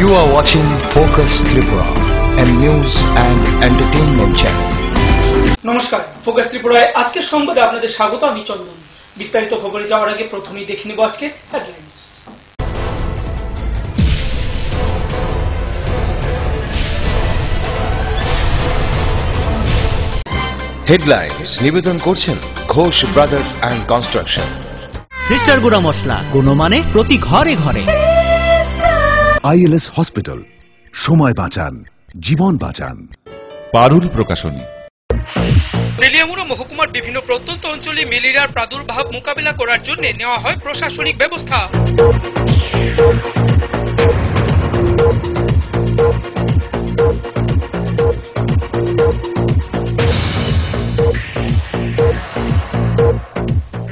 You are watching Focus Tripura, a news and entertainment channel. নমস্কার, focus ত্রিপুরায় আজকের সংবাদে আপনাদের স্বাগত। আমি চন্দন। বিস্তারিত খবরে যাওয়ার আগে প্রথমেই দেখে নেব আজকে হেডলাইন্স। হেডলাইন্স নিবেদন করছেন Ghosh brothers and construction. Sister গুঁড়া মশলা, গুণমানে প্রতি ঘরে ঘরে। আইএলএস হসপিটাল, সময় বাঁচান, জীবন বাঁচান। পারুল প্রকাশনী। তেলিয়ামুড়া মহকুমার বিভিন্ন প্রত্যন্ত অঞ্চলে ম্যালেরিয়ার প্রাদুর্ভাব মোকাবিলা করার জন্য নেওয়া হয় প্রশাসনিক ব্যবস্থা।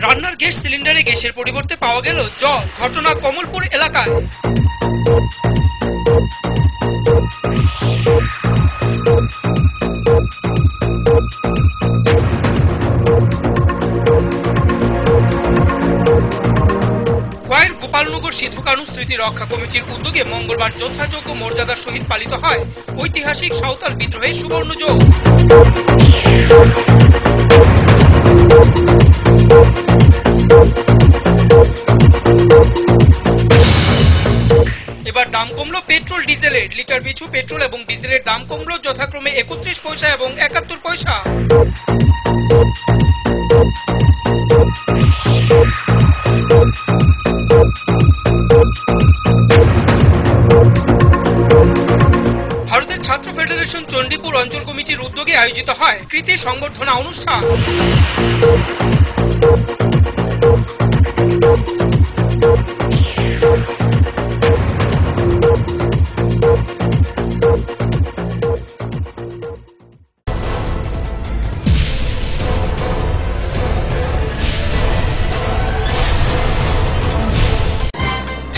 রান্নার গ্যাস সিলিন্ডারে গ্যাসের পরিবর্তে পাওয়া গেল জ্বর, ঘটনা কমলপুর এলাকায়। খোয়াইয়ের গোপালনগর সিধু কানু স্মৃতি রক্ষা কমিটির উদ্যোগে মঙ্গলবার যথাযোগ্য মর্যাদার সহিত পালিত হয় ঐতিহাসিক সাঁওতাল বিদ্রোহের সুবর্ণ যোগ। এবার দাম কমলো পেট্রোল ডিজেলের। লিটার পিছু পেট্রোল এবং ডিজেলের দাম কমলো যথাক্রমে 31 পয়সা এবং 71 পয়সা। ভারতের ছাত্র ফেডারেশন চণ্ডীপুর অঞ্চল কমিটির উদ্যোগে আয়োজিত হয় কৃতি সংবর্ধনা অনুষ্ঠান।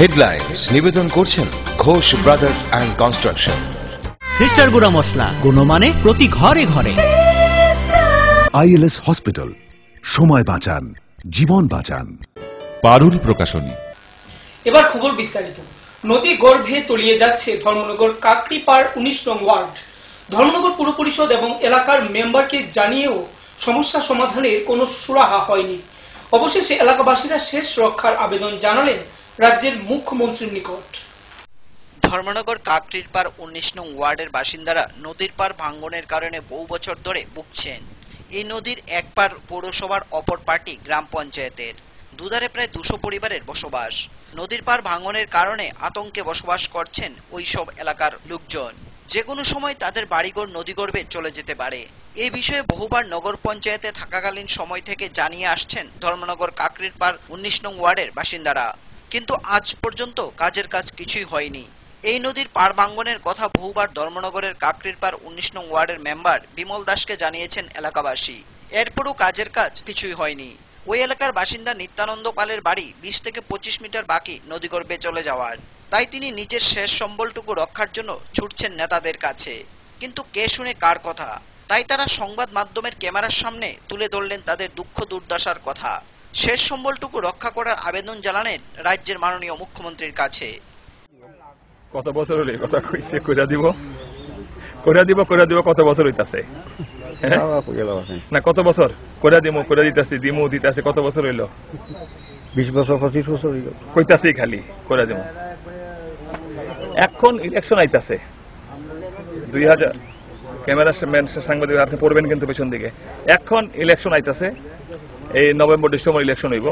হেডলাইন্স নিবেদন করছেন Ghosh brothers and construction. Sister গুঁড়া মশলা, গুণমানে প্রতি ঘরে ঘরে। আইএলএস হসপিটাল, সময় বাঁচান, জীবন বাঁচান। পারুল প্রকাশনী। এবার খবর বিস্তারিত। নদী গর্ভে তলিয়ে যাচ্ছে ধর্মনগর কাকড়িপাড় 19 নং ওয়ার্ড। ধর্মনগর পুর পরিষদ এবং এলাকার মেম্বারকে জানিয়েও সমস্যা সমাধানের কোনো সুরাহা হয়নি। অবশেষে এলাকাবাসীরা শেষ রক্ষার আবেদন জানালেন রাজ্যের মুখ্যমন্ত্রীর নিকট। ধর্মনগর কাকড়ির পাড় 19 নং ওয়ার্ডের বাসিন্দারা নদীর পাড় ভাঙ্গনের কারণে বহু বছর ধরে ভুগছেন। এই নদীর এক পাড় পৌরসভার, অপর পাড়টি গ্রাম পঞ্চায়েতের। দুধারে প্রায় 200 পরিবারের বসবাস। নদীর পাড় ভাঙ্গনের কারণে আতঙ্কে বসবাস করছেন ওই সব এলাকার লোকজন। যে কোনো সময় তাদের বাড়িঘর নদীগর্ভে চলে যেতে পারে। এই বিষয়ে বহুবার নগর পঞ্চায়েতে থাকাকালীন সময় থেকে জানিয়ে আসছেন ধর্মনগর কাকড়ির পাড় 19 নং ওয়ার্ডের বাসিন্দারা, কিন্তু আজ পর্যন্ত কাজের কাজ কিছুই হয়নি। এই নদীর পাড় ভাঙ্গনের কথা বহুবার ধর্মনগরের কাকড়ির পাড় 19 নং ওয়ার্ডের মেম্বার বিমল দাসকে জানিয়েছেন এলাকাবাসী। এরপরও কাজের কাজ কিছুই হয়নি। ওই এলাকার বাসিন্দা নিত্যানন্দ পালের বাড়ি 20 থেকে 25 মিটার বাকি নদীগর্ভে চলে যাওয়ার। তাই তিনি নিজের শেষ সম্বলটুকু রক্ষার জন্য ছুটছেন নেতাদের কাছে, কিন্তু কে শুনে কার কথা। তাই তারা সংবাদ মাধ্যমের ক্যামেরার সামনে তুলে ধরলেন তাদের দুঃখ দুর্দশার কথা। শেষ সম্বলটুকু রক্ষা করার আবেদন জানালেন রাজ্যের মাননীয় মুখ্যমন্ত্রীর কাছে। কত বছর হলে কথা কইছে কইরা দিব কত বছর হইতাছে না, কত বছর কইরা দিতাছি কত বছর হইল? 20 বছর 25 বছর হইল কইতাছি খালি কইরা দিব। এখন ইলেকশন আইতাছে 2000 ক্যামেরা সাংবাদিক আপনি পড়বেন কিন্তু পেছন দিকে। এখন ইলেকশন আইতাছে, এই নভেম্বর ডিসেম্বর ইলেকশন হইব।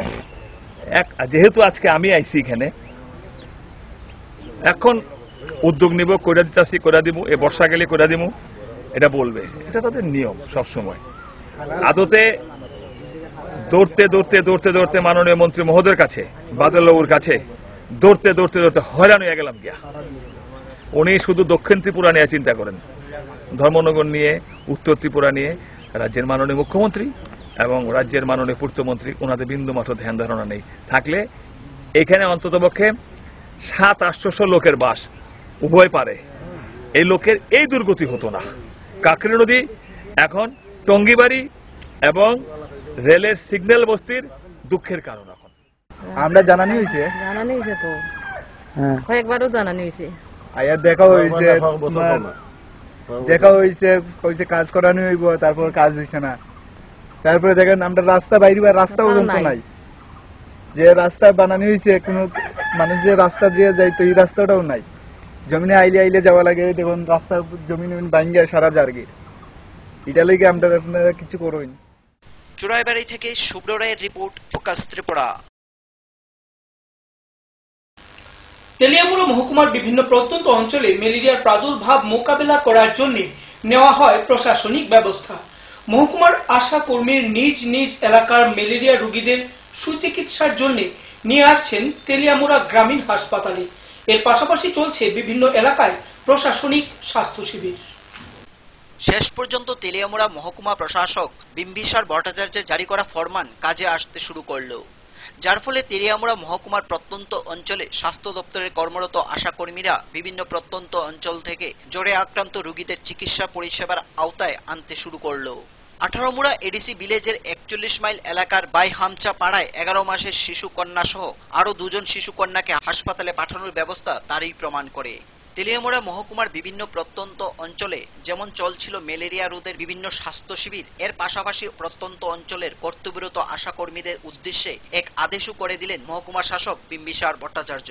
যেহেতু আজকে আমি আইছি এখানে, এখন উদ্যোগ নিব, কইরা দিতাছি কইরা দিব, এ বর্ষা গেলে কইরা দিব, এটা বলবে। এটা তাদের নিয়ম সবসময়। আদতে দৌড়তে মাননীয় মন্ত্রী মহোদয়ের কাছে, বাদলবাবুর কাছে দৌড়তে হয়রান হয়ে গেলাম গিয়া। উনি শুধু দক্ষিণ ত্রিপুরা নিয়ে চিন্তা করেন, ধর্মনগর নিয়ে, উত্তর ত্রিপুরা নিয়ে রাজ্যের মাননীয় মুখ্যমন্ত্রী এবং রাজ্যের মাননীয় পূর্তমন্ত্রী ওনাদের বিন্দু মাত্র ধ্যান ধারণা নেই। থাকলে এখানে অন্ততপক্ষে 700-800 লোকের বাস, উভয় পারে এই লোকের এই দুর্গতি হতো না। কাকড়ি নদী এখন টঙ্গিবাড়ি এবং রেলের সিগন্যাল বস্তির দুঃখের কারণ। এখন আমরা জানানি হইছে তো কয়েকবারও জানানি হইছে। আয়া দেখা হয়েছে কইছে কাজ করানো হইব, তারপর কাজ হইছে না। তারপরে দেখেন আমরা রাস্তা বাইরে রাস্তা পর্যন্ত নাই, যে রাস্তা বানানো হয়েছে কোনো মানুষ যে রাস্তা দিয়ে যাইতো এই রাস্তাটাও নাই। জমিনে আইলে যাওয়া লাগে, দেখুন রাস্তা জমিন ভাঙ্গিয়া সারা জার্গে, এটা লেগে আমরা আপনারা কিছু করবেন। চুরাইবাড়ি থেকে শুভ্র রায়ের রিপোর্ট, ফোকাস ত্রিপুরা। তেলিয়ামুড়া মহকুমার বিভিন্ন প্রত্যন্ত অঞ্চলে ম্যালেরিয়ার প্রাদুর্ভাব মোকাবেলা করার জন্য নেওয়া হয় প্রশাসনিক ব্যবস্থা। মহকুমার আশা কর্মীর নিজ নিজ এলাকার ম্যালেরিয়া রোগীদের সুচিকিৎসার জন্য নিয়ে আসছেন তেলিয়ামুড়া গ্রামীণ হাসপাতালে। এর পাশাপাশি চলছে বিভিন্ন এলাকায় প্রশাসনিক স্বাস্থ্য শিবির। শেষ পর্যন্ত তেলিয়ামুড়া মহকুমা প্রশাসক বিম্বিসার ভট্টাচার্যের জারি করা ফরমান কাজে আসতে শুরু করলো, যার ফলে তেলিয়ামুড়া মহকুমার প্রত্যন্ত অঞ্চলে স্বাস্থ্য দপ্তরের কর্মরত আশাকর্মীরা বিভিন্ন প্রত্যন্ত অঞ্চল থেকে জ্বরে আক্রান্ত রোগীদের চিকিৎসা পরিষেবার আওতায় আনতে শুরু করলো। 18 মুড়া এডিসি ভিলেজের 41 মাইল এলাকার বাইহামচা পাড়ায় 11 মাসের শিশু কন্যা সহ আরো 2 জন শিশু কন্যাকে হাসপাতালে পাঠানোর ব্যবস্থা তারই প্রমাণ করে। তেলিয়ামুড়া মহকুমার বিভিন্ন প্রত্যন্ত অঞ্চলে যেমন চলছিল ম্যালেরিয়া রোধের বিভিন্ন স্বাস্থ্য শিবির, এর পাশাপাশি প্রত্যন্ত অঞ্চলের কর্তব্যরত আশাকর্মীদের উদ্দেশ্যে এক আদেশও করে দিলেন মহকুমা শাসক বিম্বিসার ভট্টাচার্য।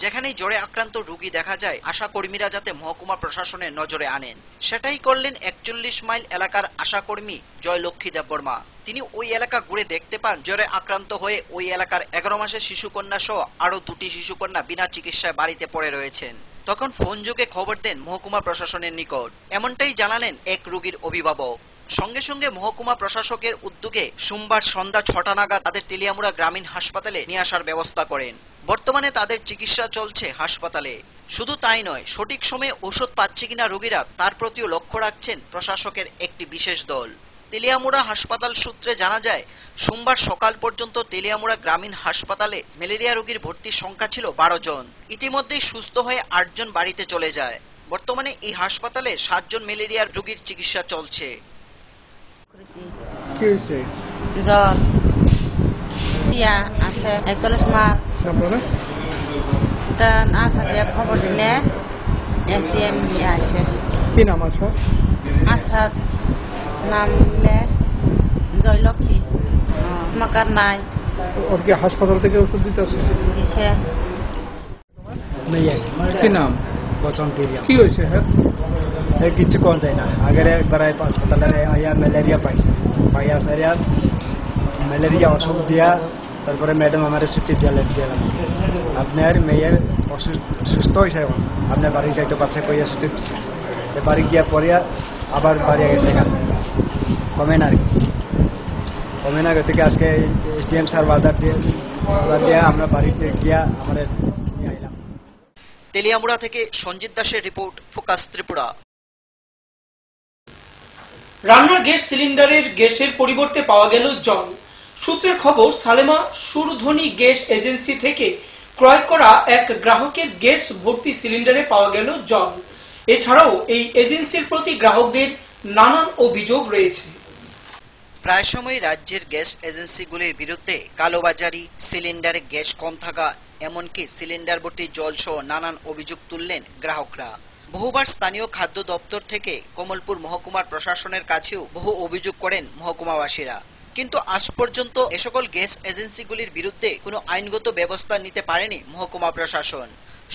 যেখানেই জ্বরে আক্রান্ত রোগী দেখা যায়, আশাকর্মীরা যাতে মহকুমা প্রশাসনের নজরে আনেন, সেটাই করলেন 41 মাইল এলাকার আশাকর্মী জয়লক্ষ্মী দেববর্মা। তিনি ওই এলাকা ঘুরে দেখতে পান জ্বরে আক্রান্ত হয়ে ওই এলাকার 11 মাসের শিশুকন্যা সহ আরো 2টি শিশুকন্যা বিনা চিকিৎসায় বাড়িতে পড়ে রয়েছেন। তখন ফোন যোগে খবর দেন মহকুমা প্রশাসনের নিকট। এমনটাই জানালেন এক রোগীর অভিভাবক। সঙ্গে সঙ্গে মহকুমা প্রশাসকের উদ্যোগে সোমবার সন্ধ্যা 6টা নাগাদ তাদের তেলিয়ামুড়া গ্রামীণ হাসপাতালে নিয়ে আসার ব্যবস্থা করেন। বর্তমানে তাদের চিকিৎসা চলছে হাসপাতালে। শুধু তাই নয়, সঠিক সময়ে ওষুধ পাচ্ছে কিনা রোগীরা তার প্রতিও লক্ষ্য রাখছেন প্রশাসকের একটি বিশেষ দল। তেলিয়ামুড়া হাসপাতাল সূত্রে জানা যায়, সোমবার সকাল পর্যন্ত তেলিয়ামুড়া গ্রামীণ হাসপাতালে ম্যালেরিয়া রোগীর ভর্তির সংখ্যা ছিল 12 জন। ইতিমধ্যেই সুস্থ হয়ে 8 জন বাড়িতে চলে যায়। বর্তমানে এই হাসপাতালে 7 জন ম্যালেরিয়ার রোগীর চিকিৎসা চলছে। খবর দিলে SDM নিয়ে আসে। কি নাম আছে? আচ্ছা, নাম জয়লক্ষ্মী। মাকার নাই। ওর কি হাসপাতাল থেকে ওষুধ দিতে আসে? দিছে। কি নাম? কি হয়েছে? হ্যাঁ, কিছু কোন যায় না। আগের একবার হাসপাতালে আইয়া ম্যালেরিয়া পাইছে, পাইয়া সারিয়া ম্যালেরিয়া ওষুধ দিয়া তারপরে ম্যাডাম আমার ছুটি দিলাম। আপনার মেয়ের সুস্থ হয়েছে, আপনার বাড়ি যাইতে পারছে কইয়া ছুটি দিচ্ছে। বাড়ি গিয়া পড়িয়া আবার বাড়ি গেছে, কমে না, কমে না থেকে আজকে SDM স্যার বাজার দিয়ে আমরা বাড়িতে গিয়া আমরা নিয়ে আইলাম। তেলিয়ামুড়া থেকে সঞ্জিত দাসের রিপোর্ট, ফোকাস ত্রিপুরা। রান্নার গ্যাস সিলিন্ডারের গ্যাসের পরিবর্তে পাওয়া গেল জল। সূত্রের খবর, সালেমা সুরধ্বনি গ্যাস এজেন্সি থেকে ক্রয় করা এক গ্রাহকের গ্যাস ভর্তি সিলিন্ডারে পাওয়া গেল জল। এছাড়াও এই এজেন্সির প্রতি গ্রাহকদের নানান অভিযোগ রয়েছে। প্রায় সময় রাজ্যের গ্যাস এজেন্সিগুলির বিরুদ্ধে কালোবাজারি, সিলিন্ডারে গ্যাস কম থাকা, এমনকি সিলিন্ডার ভর্তি জল সহ নানান অভিযোগ তুললেন গ্রাহকরা। বহুবার স্থানীয় খাদ্য দপ্তর থেকে কমলপুর মহকুমার প্রশাসনের কাছেও বহু অভিযোগ করেন মহকুমাবাসীরা, কিন্তু আজ পর্যন্ত এ সকল গ্যাস এজেন্সিগুলির বিরুদ্ধে কোনো আইনগত ব্যবস্থা নিতে পারেনি মহকুমা প্রশাসন।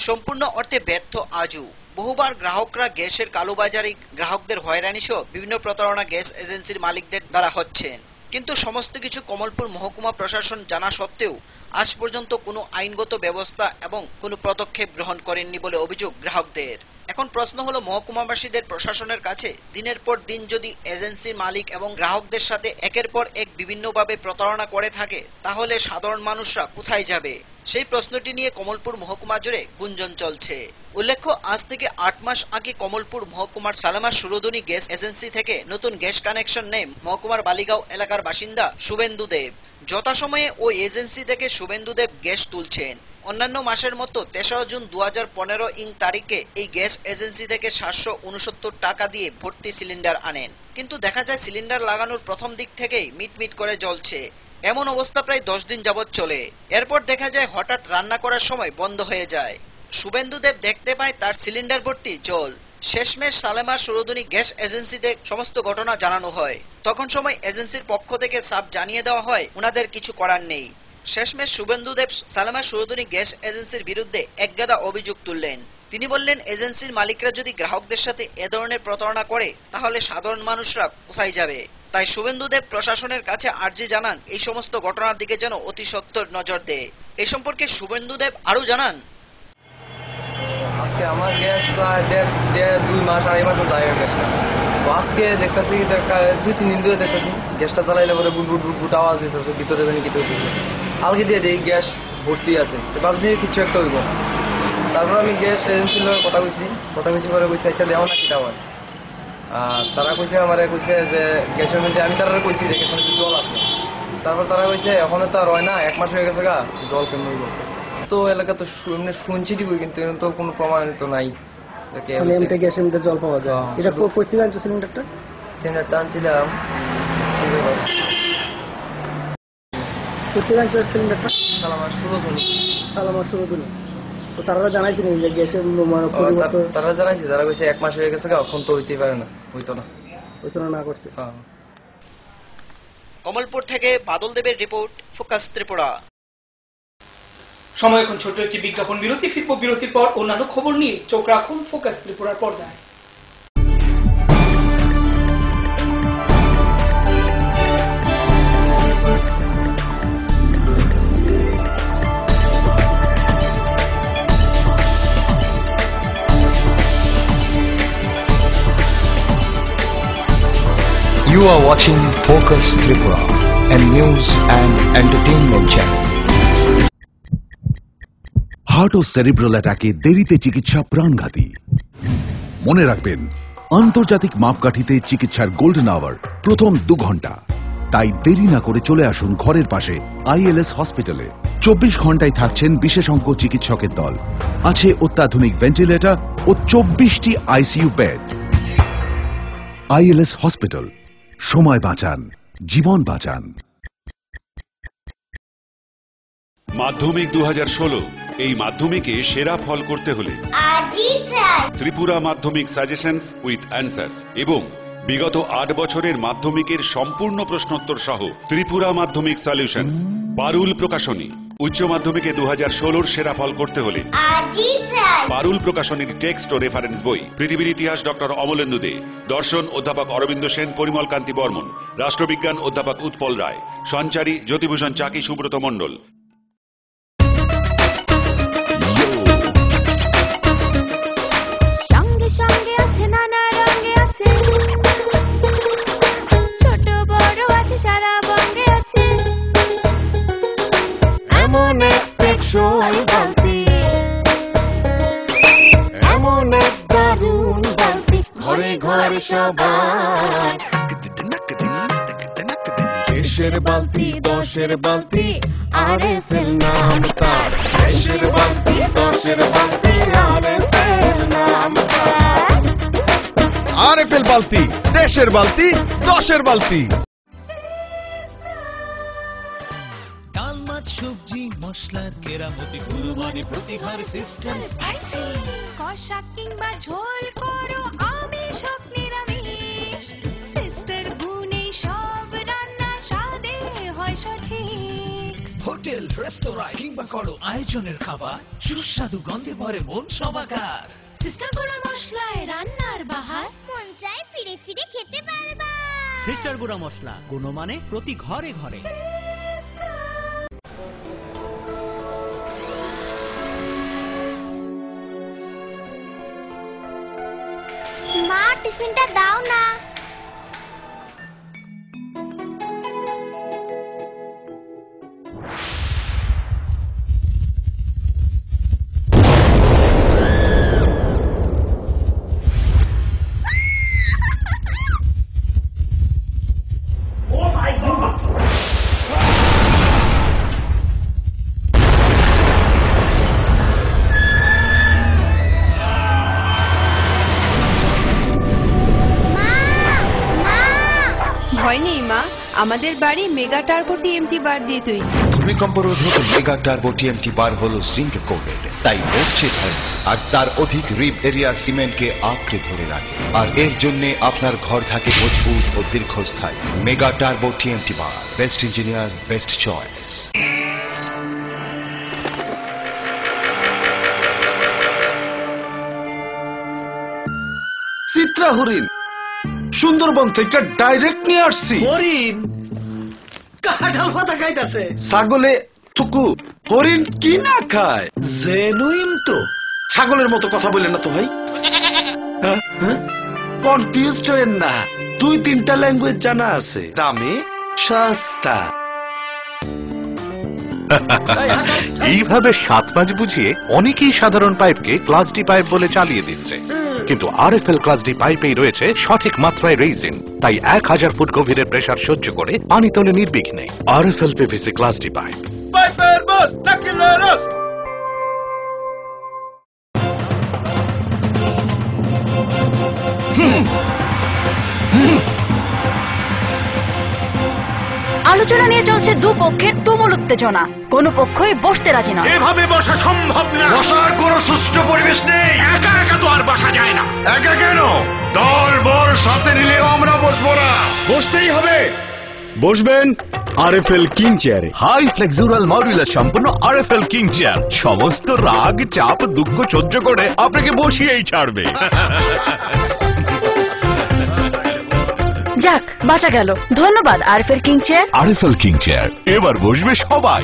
সম্পূর্ণ অর্থে ব্যর্থ আজও। বহুবার গ্রাহকরা গ্যাসের কালোবাজারি, গ্রাহকদের হয়রানি সহ বিভিন্ন প্রতারণা গ্যাস এজেন্সির মালিকদের দ্বারা হচ্ছেন, কিন্তু সমস্ত কিছু কমলপুর মহকুমা প্রশাসন জানা সত্ত্বেও আজ পর্যন্ত কোনো আইনগত ব্যবস্থা এবং কোনো পদক্ষেপ গ্রহণ করেননি বলে অভিযোগ গ্রাহকদের। এখন প্রশ্ন হলো, মহকুমাবাসীদের প্রশাসনের কাছে দিনের পর দিন যদি এজেন্সির মালিক এবং গ্রাহকদের সাথে একের পর এক বিভিন্নভাবে প্রতারণা করে থাকে, তাহলে সাধারণ মানুষরা কোথায় যাবে? সেই প্রশ্নটি নিয়ে কমলপুর মহকুমা জুড়ে গুঞ্জন চলছে। উল্লেখ্য, আজ থেকে 8 মাস আগে কমলপুর মহকুমার সালেমা সুরধ্বনি গ্যাস এজেন্সি থেকে নতুন গ্যাস কানেকশন নেয় মহকুমার বালিগাঁও এলাকার বাসিন্দা শুভেন্দু দেব। যথাসময়ে ওই এজেন্সি থেকে শুভেন্দু দেব গ্যাস তুলছেন। অন্যান্য মাসের মতো 3রা জুন 2015 তারিখে এই গ্যাস এজেন্সি থেকে 769 টাকা দিয়ে ভর্তি সিলিন্ডার আনেন, কিন্তু দেখা যায় সিলিন্ডার লাগানোর প্রথম দিক থেকেই মিটমিট করে জ্বলছে। এমন অবস্থা প্রায় 10 দিন যাবৎ চলে। এরপর দেখা যায় হঠাৎ রান্না করার সময় বন্ধ হয়ে যায়। শুভেন্দুদেব দেখতে পায় তার সিলিন্ডার ভর্তি জল। শেষমেশ সালেমা সুরধুনী গ্যাস এজেন্সিতে সমস্ত ঘটনা জানানো হয়। তখন সময় এজেন্সির পক্ষ থেকে সাফ জানিয়ে দেওয়া হয় ওনাদের কিছু করার নেই। শেষমেশ শুভেন্দুদেব সালেমা সুরধুনী গ্যাস এজেন্সির বিরুদ্ধে একগাদা অভিযোগ তুললেন। তিনি বললেন, এজেন্সির মালিকরা যদি গ্রাহকদের সাথে এ ধরনের প্রতারণা করে তাহলে সাধারণ মানুষরা কোথায় যাবে। তাই শুভেন্দুদেব প্রশাসনের কাছে আর্জি জানান এই সমস্ত ঘটনার দিকে যেন অতি সত্বর নজর দেয়। এই সম্পর্কে শুভেন্দুদেব আরো জানান, আজকে আমার গ্যাস প্রায় দুই মাস আড়াই মাসও যায় গ্যাসটা। তো আজকে দেখতেছি 2-3 দিন ধরে দেখতেছি গ্যাসটা চালাইলে পরে বুট আওয়াজ দিতেছে, ভিতরে জানি কিছু হইতেছে। আলগে দিয়ে দিই গ্যাস ভর্তি আছে, তো ভাবছি কিছু একটা হইব। তারপর আমি গ্যাস এজেন্সির লোক কথা কইছি পরে কইছি আচ্ছা দেওয়া না কিটা হয়। আর তারা কইছে আমারে কইছে যে গ্যাসের মধ্যে, আমি তারা কইছি যে গ্যাসের মধ্যে জল আছে। তারপর তারা কইছে এখনো তো আর হয় না, 1 মাস হয়ে গেছে গা, জল কেমন হইব। তো এলাকা তো শুনছি ঠিকই, কিন্তু তো কোনো প্রমাণিত নাই গ্যাসের মধ্যে জল পাওয়া যায়। এটা কই থেকে আনছো সিলিন্ডারটা? আনছিলাম সিলিন্ডারটা সালামা সুরধুনী। তো তারা জানাইছিল যে গ্যাসের পরিবর্তন, তারা জানাইছে, তারা কইছে 1 মাস হয়ে গেছে গা, এখন তো হইতেই পারে না, হইতো না করছে। কমলপুর থেকে বাদল দেবের রিপোর্ট, ফোকাস ত্রিপুরা। সময় এখন ছোট একটি বিজ্ঞাপন বিরতি। ফিরবো বিরতির পর অন্যান্য খবর নিয়ে। চোখ রাখুন ফোকাস ত্রিপুরার পর্দায়। You are watching Focus Tripura, a news and entertainment channel. Heart ও সেরিব্রাল অ্যাটাকে দেরিতে চিকিৎসা প্রাণঘাতী। মনে রাখবেন, আন্তর্জাতিক মাপকাঠিতে চিকিৎসার গোল্ডেন আওয়ার প্রথম 2 ঘন্টা। তাই দেরি না করে চলে আসুন ঘরের পাশে ILS হসপিটালে। 24 ঘন্টায় থাকছেন বিশেষজ্ঞ চিকিৎসকের দল। আছে অত্যাধুনিক ভেন্টিলেটর ও 24টি ICU বেড। ILS হসপিটাল, সময় বাঁচান, জীবন বাঁচান। মাধ্যমিক 2016, এই মাধ্যমিকে সেরা ফল করতে হলে ত্রিপুরা মাধ্যমিক সাজেশনস উইথ অ্যান্সার্স এবং বিগত 8 বছরের মাধ্যমিকের সম্পূর্ণ প্রশ্নোত্তর সহ ত্রিপুরা মাধ্যমিক সলিউশনস। পারুল প্রকাশনী। উচ্চ মাধ্যমিকে 2016 সেরা ফল করতে হলে পারুল প্রকাশনীর টেক্সট ও রেফারেন্স বই। পৃথিবীর ইতিহাস ডক্টর অমলেন্দু দে, দর্শন অধ্যাপক অরবিন্দ সেন, পরিমল কান্তি বর্মন, রাষ্ট্রবিজ্ঞান অধ্যাপক উৎপল রায়, সঞ্চারী জ্যোতিভূষণ চাকি, সুব্রত মণ্ডল। সঙ্গে আছে নানা রঙে আছে, ছোট বড় আছে, সারা বঙ্গে আছে। এমন এক টেকসই বালতি, এমন এক দারুণ বালতি, ঘরে ঘরে সবার। দেশের বালতি, 10-এর বালতি, RFL নাম তার। দেশের বালতি, 10-এর বালতি, RFL নাম তার। RFL বালতি, দেশের বালতি, 10-এর বালতি। ডাল মাছ সবজি মশলার কেরামতি, গুরুমানে প্রতি ঘর সিস্টেম স্পাইসি। কষা কিংবা ঝোল করো আমিষ হোক নিরামিষ, সিস্টার গুণে সব রান্না স্বাদে হয় সঠিক। হোটেল রেস্তোরাঁ কিংবা করো আয়োজনের খাবার, সুস্বাদু গন্ধে ভরে মন সবাকার। সিস্টার গুঁড়া মশলায় রান্নার বাহার, মন চায় ফিরে ফিরে খেতে পারবা। সিস্টার গুঁড়া মশলা, গুণমানে প্রতি ঘরে ঘরে। মা, টিফিনটা দাও না। ভয় নেই মা, আমাদের বাড়ি মেগা টার্বো TMT বার দিয়ে তৈরি। ভূমিকম্প রোধক মেগা টার্বো টিএমটি বার হলো জিঙ্ক কোটেড, তাই নড়ছে ধরে আর তার অধিক রিব এরিয়া সিমেন্টকে আঁকড়ে ধরে রাখে, আর এর জন্য আপনার ঘর থাকে মজবুত ও দীর্ঘস্থায়ী। মেগা টার্বো টিএমটি বার, best engineer, best choice. Chitra হরিণ সুন্দরবন থেকে ডাইরেক্ট নিয়ে আসছি। হরিণ কাঁঠাল পাতা খাইতাছে। ছাগলে থুকু, হরিণ কি না খায়? জেনুইন তো। ছাগলের মতো কথা বললেন না তো ভাই। কনফিউজড হয়েন না, 2-3টা ল্যাঙ্গুয়েজ জানা আছে, দামে সস্তা। এইভাবে 7 মাস বুঝিয়ে অনেকেই সাধারণ পাইপকে ক্লাস ডি পাইপ বলে চালিয়ে দিচ্ছে, কিন্তু আরএফএল ক্লাস ডি পাইপেই রয়েছে সঠিক মাত্রায় রেজিন, তাই 1000 ফুট গভীরের প্রেসার সহ্য করে পানি তোলে নির্বিঘ্নে। RFL PVC class D pipe. পাইপের বস নাকিলারস। আলোচনা নিয়ে চলছে দুপক্ষের তুমুল উত্তেজনা, কোনো পক্ষই বসতে রাজি না। এভাবে বসা সম্ভব না, বসার কোনো সুষ্ঠু পরিবেশ নেই। একা একা তো আর বসা যায় না। একা কেন, দল বল সাথে নিলে আমরা বসবো না। বসতেই হবে। বসবেন আরএফএল কিং চেয়ারে। হাই ফ্লেক্সুরাল মডুলার সম্পন্ন আরএফএল কিং চেয়ার সমস্ত রাগ চাপ দুঃখ সহ্য করে আপনাকে বসিয়েই ছাড়বে। যাক, বাঁচা গেল। ধন্যবাদ RFL king chair. RFL king chair, এবার বসবে সবাই।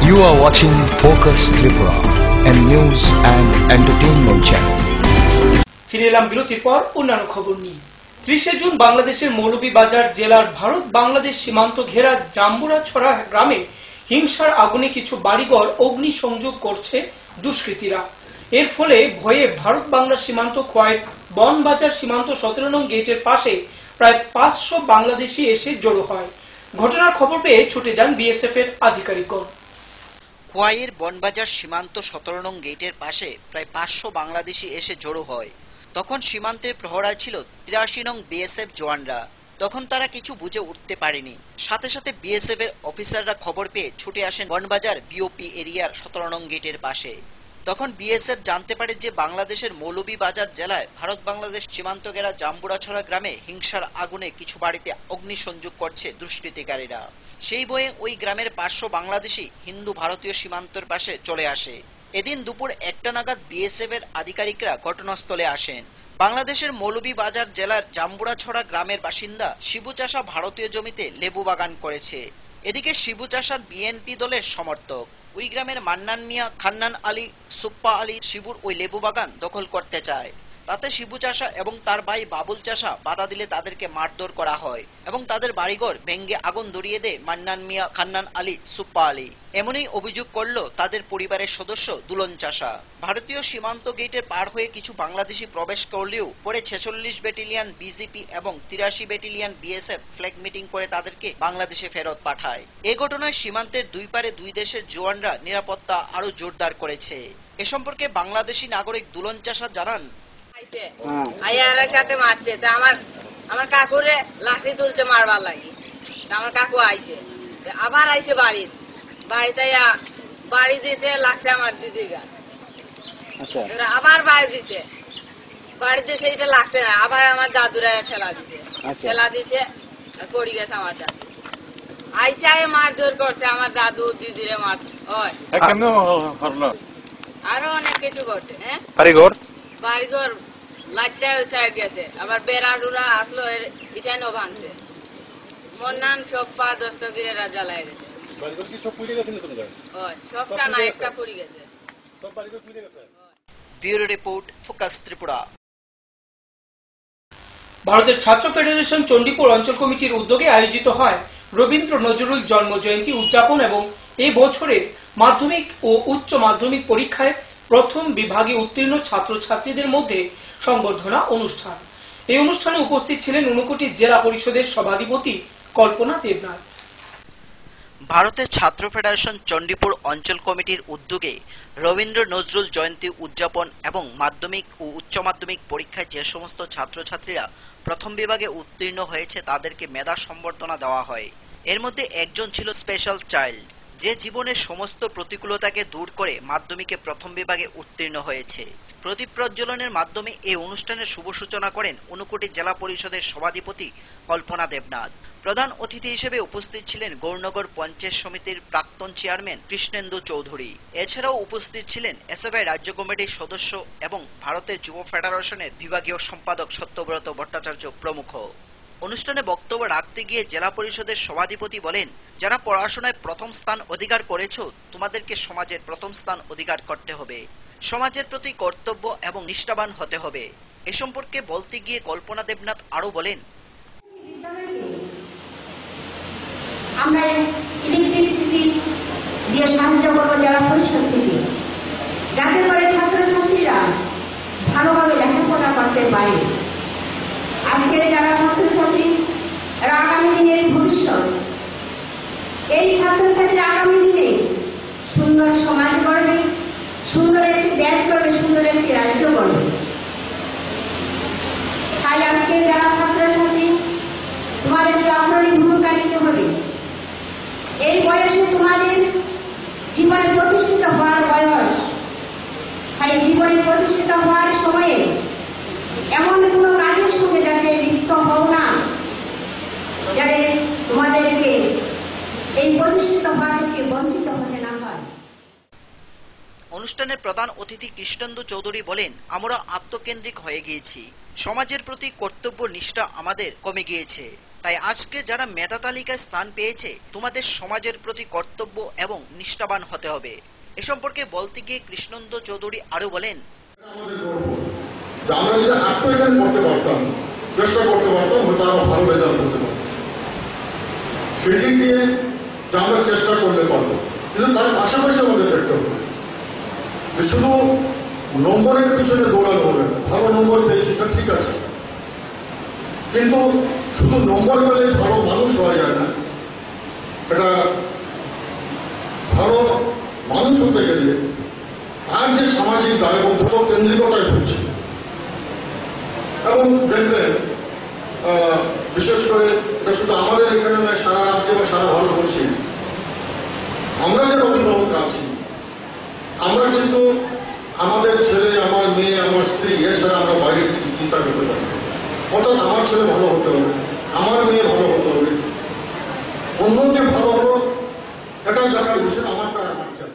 You are watching Focus Tripura, a news and entertainment channel. ফিরে এলাম বিরতির পর অন্যান্য খবর নিয়ে। 30 জুন বাংলাদেশের মৌলভীবাজার জেলার ভারত বাংলাদেশ সীমান্ত ঘেরা জাম্বুরাছড়া গ্রামে হিংসার আগুনে কিছু বাড়িঘর অগ্নি সংযোগ করছে দুষ্কৃতীরা। এর ফলে ভয়ে ভারত বাংলা সীমান্ত খোয়াইয়ের বনবাজার সীমান্ত 17 নং গেটের পাশে প্রায় 500 বাংলাদেশি এসে জড়ো হয়। ঘটনার খবর পেয়ে ছুটে যান বিএসএফ এর আধিকারিকগণ। খোয়াইয়ের বনবাজার সীমান্ত 17 নং গেটের পাশে প্রায় 500 বাংলাদেশি এসে জড়ো হয়। তখন সীমান্তের প্রহরায় ছিল 83 নং বিএসএফ জওয়ানরা। তখন তারা কিছু বুঝে উঠতে পারেনি। সাথে সাথে বিএসএফ এর অফিসাররা খবর পেয়ে ছুটে আসেন বনবাজার বিওপি এরিয়ার 17 নং গেটের পাশে। তখন বিএসএফ জানতে পারে যে বাংলাদেশের মৌলভীবাজার জেলায় ভারত বাংলাদেশ সীমান্ত ঘেরা জাম্বুরাছড়া গ্রামে হিংসার আগুনে কিছু বাড়িতে অগ্নিসংযোগ করছে দুষ্কৃতিকারীরা। সেই বয়ে ওই গ্রামের 500 বাংলাদেশি হিন্দু ভারতীয় সীমান্তের পাশে চলে আসে। এদিন দুপুর 1টা নাগাদ বিএসএফ এর আধিকারিকরা ঘটনাস্থলে আসেন। বাংলাদেশের মৌলভীবাজার জেলার জাম্বুরাছড়া গ্রামের বাসিন্দা শিবু চাষা ভারতীয় জমিতে লেবু বাগান করেছে। এদিকে শিবু চাষার বিএনপি দলের সমর্থক। ওই গ্রামের মান্নান মিয়া, খান্নান আলী, সুপ্পা আলী শিবুর ওই লেবু বাগান দখল করতে চায়। তাতে শিবু চাষা এবং তার ভাই বাবুল চাষা বাধা দিলে তাদেরকে মারধর করা হয় এবং তাদের বাড়িঘর ভেঙ্গে আগুন ধরিয়ে দেয় মান্নান মিয়া, খান্নান আলী, সুপ্পা আলী। এমনই অভিযোগ করল তাদের পরিবারের সদস্য দুলন চাষা। ভারতীয় সীমান্ত গেটের পার হয়ে কিছু বাংলাদেশি প্রবেশ করলেও পরে 46 ব্যাটালিয়ন বিজেপি এবং 83 ব্যাটালিয়ন বিএসএফ ফ্ল্যাগ মিটিং করে তাদেরকে বাংলাদেশে ফেরত পাঠায়। এ ঘটনায় সীমান্তের দুই পারে দুই দেশের জওয়ানরা নিরাপত্তা আরো জোরদার করেছে। এ সম্পর্কে বাংলাদেশি নাগরিক দুলন চাষা জানান, সাথে মারছে, আমার কাকুরে লাঠি তুলছে মারবার লাগি। আমার কাকু আইছে, আবার আইছে বাড়িতে বাড়ি দিয়েছে, লাগছে আমার দিদি গান। আবার বাড়ি দিছে এটা লাগছে না, আবার আমার দাদুরা ঠেলা দিছে পড়ি গেছে আমার দাদু। আইসে আগে মারধর করছে আমার দাদু দিদিরে মারছে, আরো অনেক কিছু করছে। হ্যাঁ, বাড়িঘর লাইটটা উঠে গেছে, আবার বেড়াডুরা আসলো এটাইও ভাঙছে। মন্নান সব পা দস্তগিরেরা জ্বালায় গেছে। সবটা না, একটা পড়ে গেছে। Bureau report, focus Tripura. ভারতের ছাত্র ফেডারেশন চণ্ডীপুর অঞ্চল কমিটির উদ্যোগে আয়োজিত হয় রবীন্দ্র নজরুল জন্ম জয়ন্তী উদযাপন এবং এই বছরের মাধ্যমিক ও উচ্চ মাধ্যমিক পরীক্ষায় প্রথম বিভাগে উত্তীর্ণ ছাত্রছাত্রীদের মধ্যে সংবর্ধনা অনুষ্ঠান। এই অনুষ্ঠানে উপস্থিত ছিলেন ঊনকোটি জেলা পরিষদের সভাধিপতি কল্পনা দেবনাথ। ভারতের ছাত্র ফেডারেশন চণ্ডীপুর অঞ্চল কমিটির উদ্যোগে রবীন্দ্র নজরুল জয়ন্তী উদযাপন এবং মাধ্যমিক ও উচ্চ মাধ্যমিক পরীক্ষায় যে সমস্ত ছাত্রছাত্রীরা প্রথম বিভাগে উত্তীর্ণ হয়েছে তাদেরকে মেধা সম্বর্ধনা দেওয়া হয়। এর মধ্যে একজন ছিল স্পেশাল চাইল্ড, যে জীবনের সমস্ত প্রতিকূলতাকে দূর করে মাধ্যমিকে প্রথম বিভাগে উত্তীর্ণ হয়েছে। প্রদীপ প্রজ্বলনের মাধ্যমে এই অনুষ্ঠানের শুভ সূচনা করেন ঊনকোটি জেলা পরিষদের সভাধিপতি কল্পনা দেবনাথ। প্রধান অতিথি হিসেবে উপস্থিত ছিলেন গৌরনগর পঞ্চায়েত সমিতির প্রাক্তন চেয়ারম্যান কৃষ্ণেন্দু চৌধুরী। এছাড়াও উপস্থিত ছিলেন এসএফআই রাজ্য কমিটির সদস্য এবং ভারতের যুব ফেডারেশনের বিভাগীয় সম্পাদক সত্যব্রত ভট্টাচার্য প্রমুখ। অনুষ্ঠানে বক্তব্য রাখতে গিয়ে জেলা পরিষদের সভাধিপতি বলেন, যারা পড়াশোনায় প্রথম স্থান অধিকার করেছো, তোমাদেরকে সমাজের প্রথম স্থান অধিকার করতে হবে। সমাজের প্রতি কর্তব্য এবং নিষ্ঠাবান হতে হবে। এ সম্পর্কে বলতে গিয়ে কল্পনা দেবনাথ আরো বলেন, আমরা ইলেকট্রিসিটি দিয়ে সাহায্য করবো জেলা পরিষদ থেকে, যাতে করে ছাত্রছাত্রীরা ভালোভাবে লেখাপড়া করতে পারে। আজকের যারা ছাত্রছাত্রী এরা আগামী দিনের ভবিষ্যৎ। এই ছাত্রছাত্রীরা আগামী দিনে সুন্দর সমাজ গড়বে, সুন্দর একটি দেশ গড়বে, সুন্দর একটি রাজ্য গড়বে। তাই আজকে যারা ছাত্রছাত্রী, তোমাদেরকে অগ্রণী ভূমিকা নিতে হবে। এই বয়সে তোমাদের জীবনে প্রতিষ্ঠিত হওয়ার বয়স। তাই জীবনে প্রতিষ্ঠিত হওয়ার সময়ে এমন কোনো কাজের সঙ্গে যাতে লিপ্ত হও না, যাতে তোমাদেরকে এই প্রতিষ্ঠিত হওয়া থেকে বঞ্চিত হতে না হয়। অনুষ্ঠানের প্রধান অতিথি কৃষ্ণেন্দু চৌধুরী বলেন, আমরা আত্মকেন্দ্রিক হয়ে গিয়েছি, সমাজের প্রতি কর্তব্য নিষ্ঠা আমাদের কমে গিয়েছে। তাই আজকে যারা মেধা তালিকায় স্থান পেয়েছে, তোমাদের সমাজের প্রতি কর্তব্য এবং নিষ্ঠাবান হতে হবে। এ সম্পর্কে বলতে গিয়ে কৃষ্ণেন্দু চৌধুরী আরো বলেন, আমরা যদি আত্মজ্ঞান করতে পারতাম, চেষ্টা করতে পারতাম, হয়তো আরো ভালো রেজাল্ট করতে পারতাম। সেদিক দিয়ে আমরা চেষ্টা করতে পারবো, কিন্তু তার পাশাপাশি আমাদের দেখতে হবে শুধু নম্বরের পিছনে দৌড়ানো হবে না। ভালো নম্বর পেয়েছি, এটা ঠিক আছে, কিন্তু শুধু নম্বর পেলে ভালো মানুষ হওয়া যায় না। এটা ভালো মানুষ হতে গেলে আর যে সামাজিক দায়বদ্ধতা কেন্দ্রিকতায় হচ্ছে, এবং দেখবেন বিশেষ করে এটা শুধু আমাদের এখানে নয়, সারা রাজ্যে বা সারা ভারতবর্ষে আমরা যে অভিভাবক আছি, আমরা কিন্তু আমাদের ছেলে, আমার মেয়ে, আমার স্ত্রী এছাড়া আমরা বাইরের কিছু চিন্তা করতে পারি। অর্থাৎ আমার ছেলে ভালো হতে হবে, আমার মেয়ে ভালো হতে হবে, অন্য যে ভালো হলো এটা দেখার বিষয় আমারটা আমার চাই।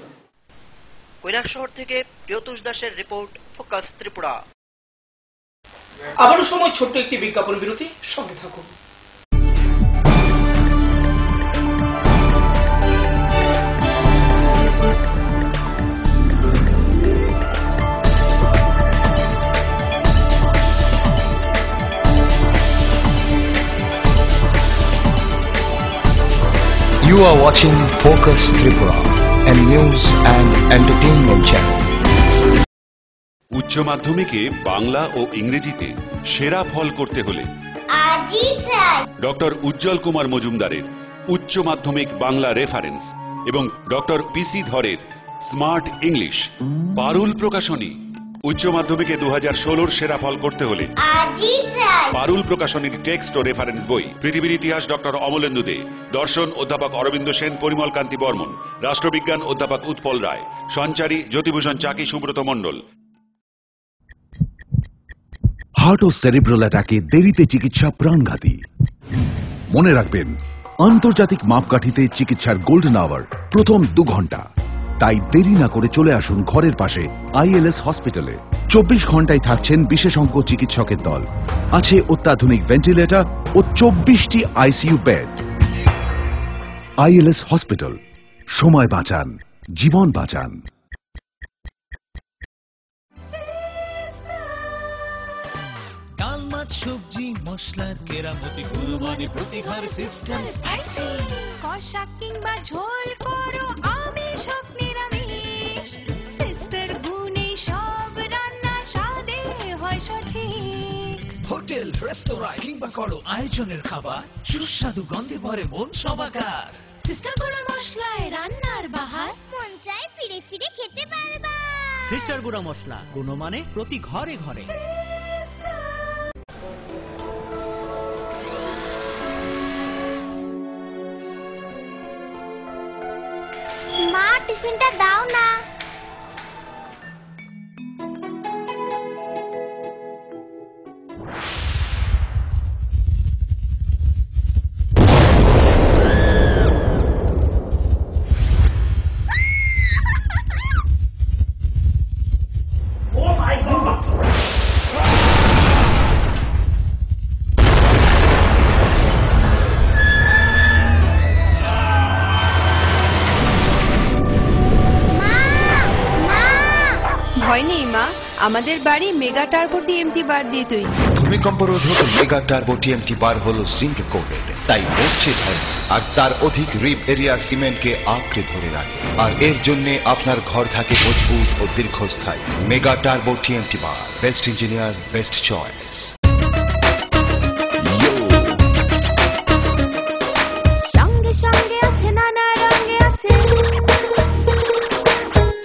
কৈলাসহর থেকে প্রিয়তোষ দাসের রিপোর্ট, ফোকাস ত্রিপুরা। আবারও সময় ছোট্ট একটি বিজ্ঞাপন বিরতি, সঙ্গে থাকুন। You are watching Focus Tripura, a news and entertainment channel. উচ্চ মাধ্যমিকে বাংলা ও ইংরেজিতে সেরা ফল করতে হলে ডক্টর উজ্জ্বল কুমার মজুমদারের উচ্চ মাধ্যমিক বাংলা রেফারেন্স এবং ডক্টর পিসি ধরের স্মার্ট ইংলিশ, পারুল প্রকাশনী। উচ্চ মাধ্যমিকে 2016 সেরা ফল করতে হলে পারুল প্রকাশনীর টেক্সট ও রেফারেন্স বই, পৃথিবীর ইতিহাস ডক্টর অমলেন্দু দে, দর্শন অধ্যাপক অরবিন্দ সেন, পরিমল কান্তি বর্মন, রাষ্ট্রবিজ্ঞান অধ্যাপক উৎপল রায়, সঞ্চারী জ্যোতিভূষণ চাকি, সুব্রত মণ্ডল। হার্ট ও সেরিব্রাল অ্যাটাকে দেরিতে চিকিৎসা প্রাণঘাতী। মনে রাখবেন, আন্তর্জাতিক মাপকাঠিতে চিকিৎসার গোল্ডেন আওয়ার প্রথম 2 ঘন্টা। তাই দেরি না করে চলে আসুন ঘরের পাশে আইএলএস হসপিটালে। 24 ঘন্টায় থাকছেন বিশেষজ্ঞ চিকিৎসকের দল, আছে অত্যাধুনিক ভেন্টিলেটর ও 24টি আইসিইউ বেড। আইএলএস হসপিটাল, সময় বাঁচান, জীবন বাঁচান। ডাল মাছ সবজি মশলার কেরামতি, গুণমানে প্রতিঘর সিস্টেম স্পাইসি। কষা কিংবা ঝোল করো আমিষ হোক নিরামিষ, সিস্টার গুণে সব রান্না স্বাদে হয় সঠিক। হোটেল রেস্তোরাঁ কিংবা করো আয়োজনের খাবার, সুস্বাদু গন্ধে ভরে মন সবাকার। সিস্টার গুঁড়ো মশলায় রান্নার বাহার মন চাই ফিরে ফিরে খেতে পারবা। সিস্টার গুঁড়ো মশলা, গুণমানে প্রতি ঘরে ঘরে। মা টিফিনটা দাও না। ভয় নেই মা, আমাদের বাড়ি মেগা টার্বো টিএমটি বার দিয়ে তৈরি। ভূমিকম্প রোধক মেগা টার্বো টিএমটি বার হলো জিঙ্ক কোটেড, তাই মরছে ধরে আর তার অধিক রিব এরিয়া সিমেন্টকে আঁকড়ে ধরে রাখে। আর এর জন্য আপনার ঘর থাকে মজবুত ও দীর্ঘস্থায়ী। মেগা টার্বো টিএমটি বার, বেস্ট ইঞ্জিনিয়ার, বেস্ট চয়েস। সঙ্গে সঙ্গে আছে নানা রঙে আছে,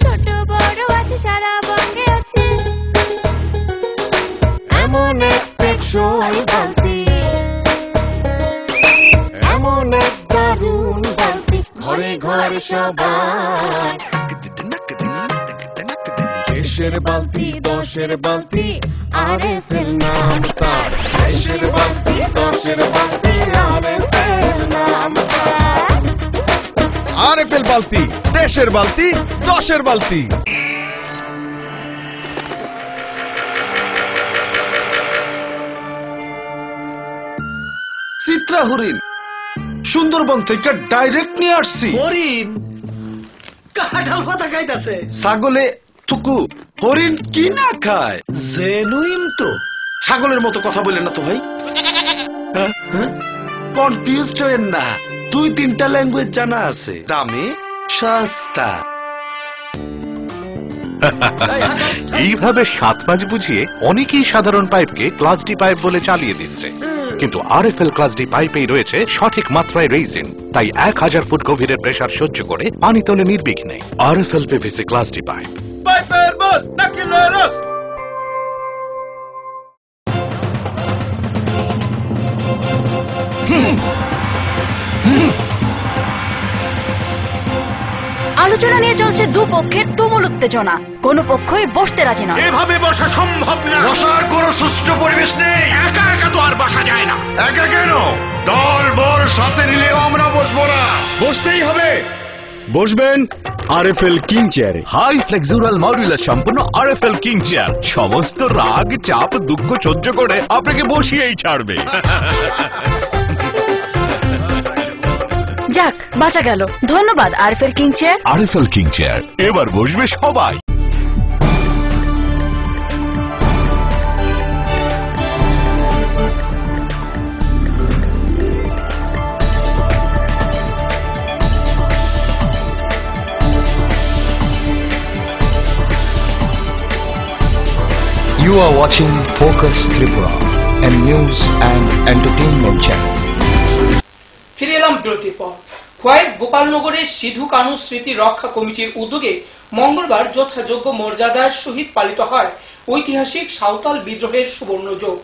ছোট বড় আছে সারা বঙ্গে আছে। এমন এক টেকসই বালতি, এমন এক দারুণ বালতি, ঘরে ঘরে সবার। দেশের বালতি, দশের বালতি, আরএফএল নাম তার। দেশের বালতি, দশের বালতি, আরএফএল নাম তার। আরএফএল বালতি, দেশের বালতি, দশের বালতি। চিত্রা হরিণ সুন্দরবন থেকে ডাইরেক্ট নিয়ে আসছি। হরিণ কাঁঠাল পাতা খাইতাছে। ছাগলে থুকু, হরিণ কি না খায়? জেনুইন তো। ছাগলের মতো কথা বললেন না তো ভাই। কনফিউজড হয়েন না, 2-3টা ল্যাঙ্গুয়েজ জানা আছে। দামে সস্তা। এইভাবে 7-5 বুঝিয়ে অনেকেই সাধারণ পাইপকে ক্লাস ডি পাইপ বলে চালিয়ে দিচ্ছে, কিন্তু আরএফএল ক্লাস ডি পাইপেই রয়েছে সঠিক মাত্রায় রেইজিন, তাই 1000 ফুট গভীরের প্রেসার সহ্য করে পানি তোলে নির্বিঘ্নে। RFL PVC class D pipe. পাইপের বস তাকিলেরস। আলোচনা নিয়ে চলছে দুপক্ষের তুমুল উত্তেজনা, কোনো পক্ষই বসতে রাজি না। এভাবে বসা সম্ভব না। বসার কোনো সুষ্ঠু পরিবেশ নেই। একা একা তো আর বসা যায় না। একা কেন, দল বল সাথে নিলেও আমরা বসবো না। বসতেই হবে। বসবেন আরএফএল কিং চেয়ারে। হাই ফ্লেক্সুরাল মডুলার সম্পন্ন আরএফএল কিং চেয়ার সমস্ত রাগ চাপ দুঃখ সহ্য করে আপনাকে বসিয়েই ছাড়বে। যাক, বাঁচা গেল। ধন্যবাদ RFL king chair. RFL king chair, এবার বসবে সবাই। You are watching Focus Tripura, a news and entertainment channel. ফিরে এলাম বিরতির পর। খোয়াই গোপালনগরের সিধু কানু স্মৃতি রক্ষা কমিটির উদ্যোগে মঙ্গলবার যথাযোগ্য মর্যাদার সহিত পালিত হয় ঐতিহাসিক সাঁওতাল বিদ্রোহের সুবর্ণযোগ।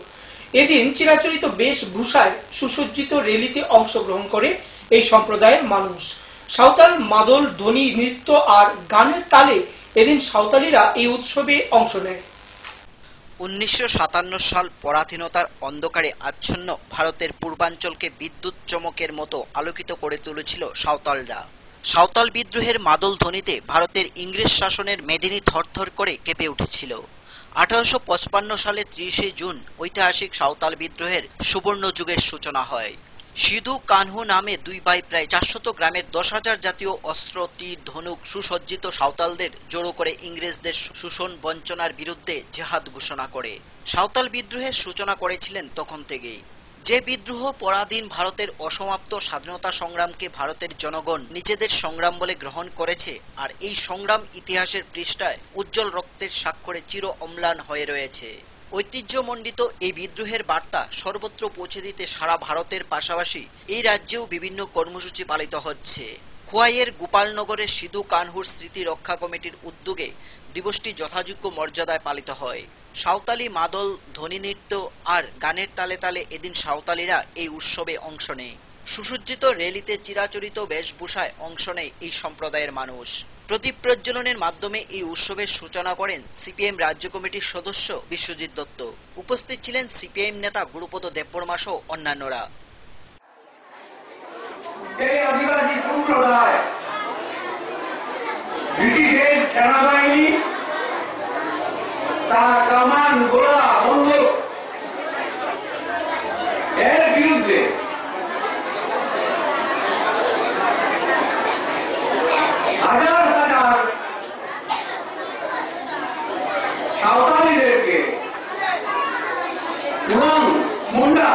এদিন চিরাচরিত বেশভূষায় সুসজ্জিত র্যালিতে অংশগ্রহণ করে এই সম্প্রদায়ের মানুষ। সাঁওতাল মাদল, ধ্বনি, নৃত্য আর গানের তালে এদিন সাঁওতালিরা এই উৎসবে অংশ নেয়। 1957 সাল পরাধীনতার অন্ধকারে আচ্ছন্ন ভারতের পূর্বাঞ্চলকে বিদ্যুৎ চমকের মতো আলোকিত করে তুলেছিল সাঁওতালরা। সাঁওতাল বিদ্রোহের মাদল ধ্বনিতে ভারতের ইংরেজ শাসনের মেদিনী থরথর করে কেঁপে উঠেছিল। 1855 সালে 30 জুন ঐতিহাসিক সাঁওতাল বিদ্রোহের সুবর্ণ যুগের সূচনা হয়। সিধু কানহু নামে দুই ভাই প্রায় 400 গ্রামের 10,000 জাতীয় অস্ত্র, তীর, ধনুক সুসজ্জিত সাঁওতালদের জড়ো করে ইংরেজদের শোষণ বঞ্চনার বিরুদ্ধে জেহাদ ঘোষণা করে সাঁওতাল বিদ্রোহের সূচনা করেছিলেন তখন থেকেই। যে বিদ্রোহ পরাধীন ভারতের অসমাপ্ত স্বাধীনতা সংগ্রামকে ভারতের জনগণ নিজেদের সংগ্রাম বলে গ্রহণ করেছে, আর এই সংগ্রাম ইতিহাসের পৃষ্ঠায় উজ্জ্বল রক্তের স্বাক্ষরে চির অম্লান হয়ে রয়েছে। ঐতিহ্যমণ্ডিত এই বিদ্রোহের বার্তা সর্বত্র পৌঁছে দিতে সারা ভারতের পাশাপাশি এই রাজ্যেও বিভিন্ন কর্মসূচি পালিত হচ্ছে। খোয়াইয়ের গোপালনগরের সিধু কানহুর স্মৃতি রক্ষা কমিটির উদ্যোগে দিবসটি যথাযোগ্য মর্যাদায় পালিত হয়। সাঁওতালি মাদল, ধ্বনি নৃত্য আর গানের তালে তালে এদিন সাঁওতালিরা এই উৎসবে অংশ নেয়। সুসজ্জিত র্যালিতে চিরাচরিত বেশভূষায় অংশ নেয় এই সম্প্রদায়ের মানুষ। প্রদীপ প্রজ্বলনের মাধ্যমে এই উৎসবের সূচনা করেন সিপিএম রাজ্য কমিটির সদস্য বিশ্বজিৎ দত্ত। উপস্থিত ছিলেন সিপিএম নেতা গুরুপদ দেববর্মা সহ অন্যান্যরা। এই আদিবাসী সম্প্রদায় ব্রিটিশের সেনাবাহিনী তার কামান, গোলা, বন্দুক এর বিরুদ্ধে হাজার হাজার সাঁওতালিদেরকে এবং মুন্ডা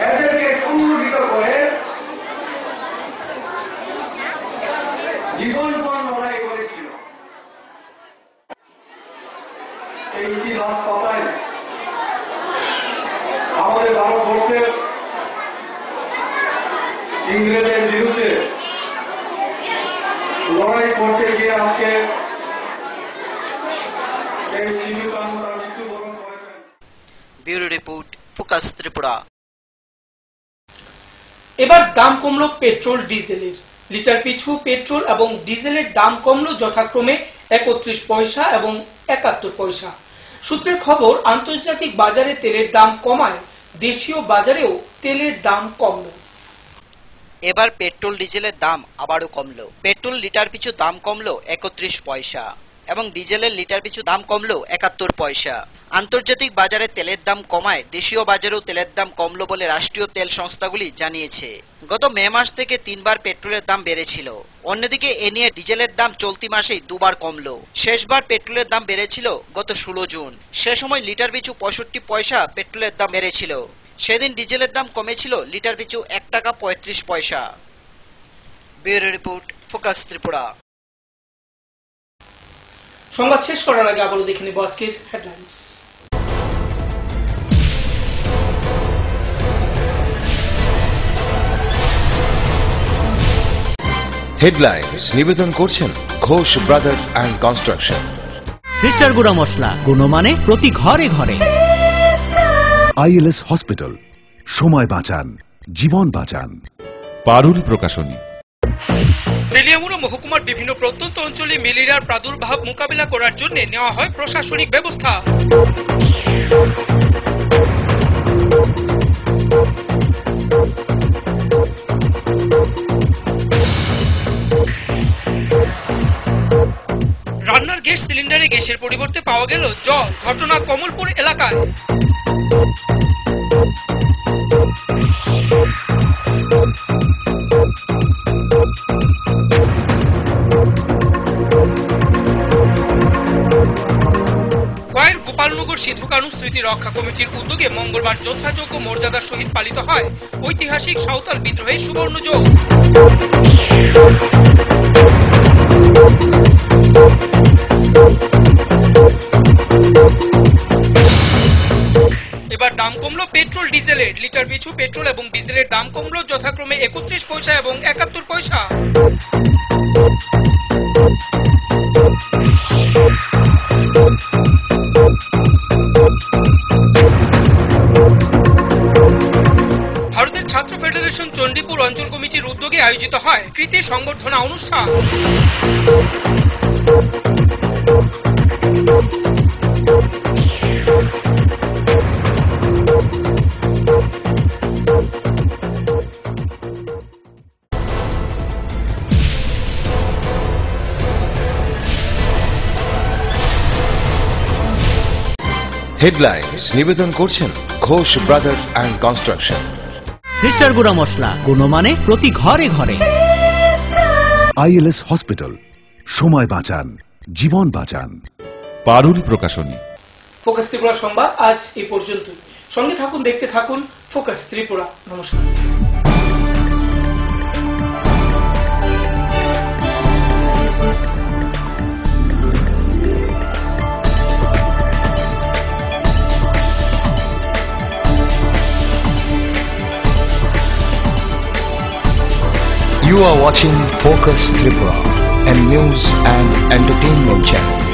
এদেরকে সংগঠিত করে জীবনপণ লড়াই করেছিল। এই ইতিহাস পাতায় আমাদের ভারতবর্ষের ইংরেজের বিরুদ্ধে লড়াই করতে গিয়ে আজকে এই সিধু কানহু মৃত্যুবরণ করেছেন। Bureau report, focus Tripura. এবার দাম কমলো পেট্রোল ডিজেলের। লিটার পিছু পেট্রোল এবং ডিজেলের দাম কমলো যথাক্রমে 31 পয়সা এবং 71 পয়সা। সূত্রের খবর, আন্তর্জাতিক বাজারে তেলের দাম কমায় দেশীয় বাজারেও তেলের দাম কমলো। এবার পেট্রোল ডিজেলের দাম আবারও কমলো। পেট্রোল লিটার পিছু দাম কমলো 31 পয়সা এবং ডিজেলের লিটার পিছু দাম কমলো 71 পয়সা। আন্তর্জাতিক বাজারে তেলের দাম কমায় দেশীয় বাজারেও তেলের দাম কমলো বলে রাষ্ট্রীয় তেল সংস্থাগুলি জানিয়েছে। গত মে মাস থেকে 3 বার পেট্রোলের দাম বেড়েছিল। অন্যদিকে এ নিয়ে ডিজেলের দাম চলতি মাসেই 2 বার কমলো। শেষবার পেট্রোলের দাম বেড়েছিল গত 16 জুন। সে সময় লিটার পিছু 65 পয়সা পেট্রোলের দাম বেড়েছিল। সেদিন ডিজেলের দাম কমেছিল লিটার পিছু 1 টাকা 35 পয়সা। Bureau report, focus Tripura. সংবাদ শেষ করার আগে আবারও দেখে নেব আজকের হেডলাইন্স। হেডলাইন্স নিবেদন করছেন Ghosh brothers and construction. Sister গুঁড়া মশলা, গুণমানে প্রতি ঘরে ঘরে। আইএলএস হসপিটাল, সময় বাঁচান, জীবন বাঁচান। পারুল প্রকাশনী। তেলিয়ামুড়া মহকুমার বিভিন্ন প্রত্যন্ত অঞ্চলে ম্যালেরিয়ার প্রাদুর্ভাব মোকাবিলা করার জন্য নেওয়া হয় প্রশাসনিক ব্যবস্থা। রান্নার গ্যাস সিলিন্ডারে গ্যাসের পরিবর্তে পাওয়া গেল জল। ঘটনা কমলপুর এলাকায়। খোয়াইয়ের গোপালনগর সিধু কানহু স্মৃতি রক্ষা কমিটির উদ্যোগে মঙ্গলবার যথাযোগ্য মর্যাদার সহিত পালিত হয় ঐতিহাসিক সাঁওতাল বিদ্রোহের সুবর্ণ যোগ। এবার দাম কমলো পেট্রোল ডিজেলের। লিটার পিছু পেট্রোল এবং ডিজেলের দাম কমলো যথাক্রমে 31 পয়সা এবং 71 পয়সা। ভারতের ছাত্র ফেডারেশন চণ্ডীপুর অঞ্চল কমিটির উদ্যোগে আয়োজিত হয় কৃতি সংবর্ধনা অনুষ্ঠান। হেডলাইন্স নিবেদন করছেন Ghosh brothers and construction. Sister গুঁড়া মশলা, গুণমানে প্রতি ঘরে ঘরে। আইএলএস হসপিটাল, সময় বাঁচান, জীবন বাঁচান। পারুল প্রকাশনী। ফোকাস ত্রিপুরা সংবাদ আজ এই পর্যন্তই। সঙ্গে থাকুন, দেখতে থাকুন ফোকাস ত্রিপুরা। নমস্কার। You are watching Focus Tripura, a news and entertainment channel.